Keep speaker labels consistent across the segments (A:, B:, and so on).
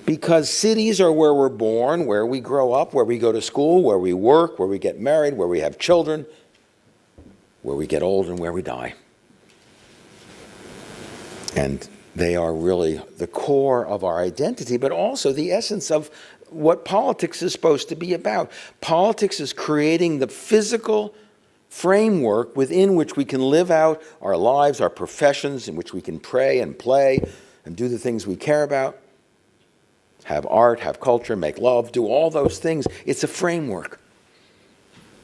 A: Because cities are where we're born, where we grow up, where we go to school, where we work, where we get married, where we have children, where we get old and where we die. And they are really the core of our identity, but also the essence of what politics is supposed to be about. Politics is creating the physical framework within which we can live out our lives, our professions, in which we can pray and play and do the things we care about, have art, have culture, make love, do all those things. It's a framework.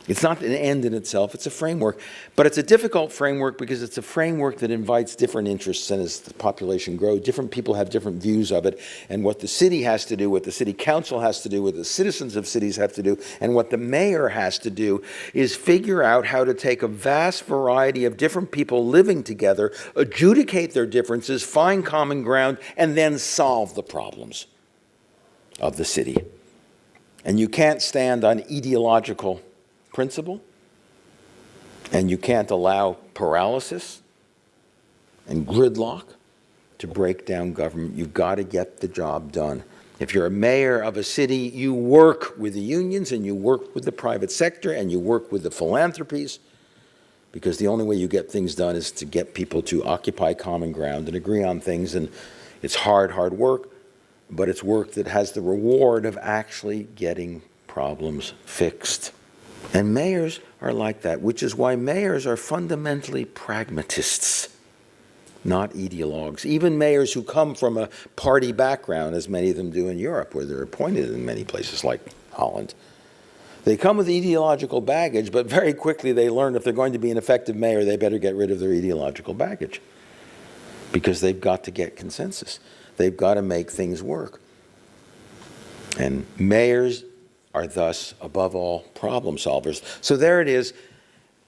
A: It's not an end in itself, it's a framework. But it's a difficult framework because it's a framework that invites different interests, and as the population grows, different people have different views of it. And what the city has to do, what the city council has to do, what the citizens of cities have to do, and what the mayor has to do is figure out how to take a vast variety of different people living together, adjudicate their differences, find common ground, and then solve the problems of the city. And you can't stand on ideological principle, and you can't allow paralysis and gridlock to break down government. You've got to get the job done. If you're a mayor of a city, you work with the unions and you work with the private sector and you work with the philanthropies, because the only way you get things done is to get people to occupy common ground and agree on things. And it's hard work, but it's work that has the reward of actually getting problems fixed. And mayors are like that, which is why mayors are fundamentally pragmatists, not ideologues. Even mayors who come from a party background, as many of them do in Europe, where they're appointed in many places like Holland, they come with ideological baggage, but very quickly they learn if they're going to be an effective mayor, they better get rid of their ideological baggage, because they've got to get consensus. They've got to make things work. And mayors are thus, above all, problem solvers. So there it is,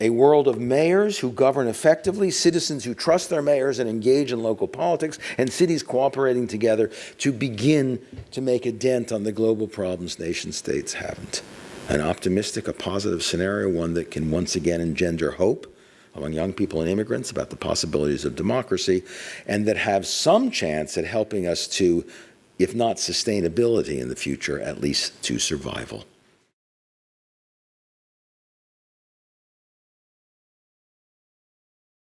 A: a world of mayors who govern effectively, citizens who trust their mayors and engage in local politics, and cities cooperating together to begin to make a dent on the global problems nation states haven't. An optimistic, a positive scenario, one that can once again engender hope among young people and immigrants about the possibilities of democracy, and that have some chance at helping us to, if not sustainability in the future, at least to survival.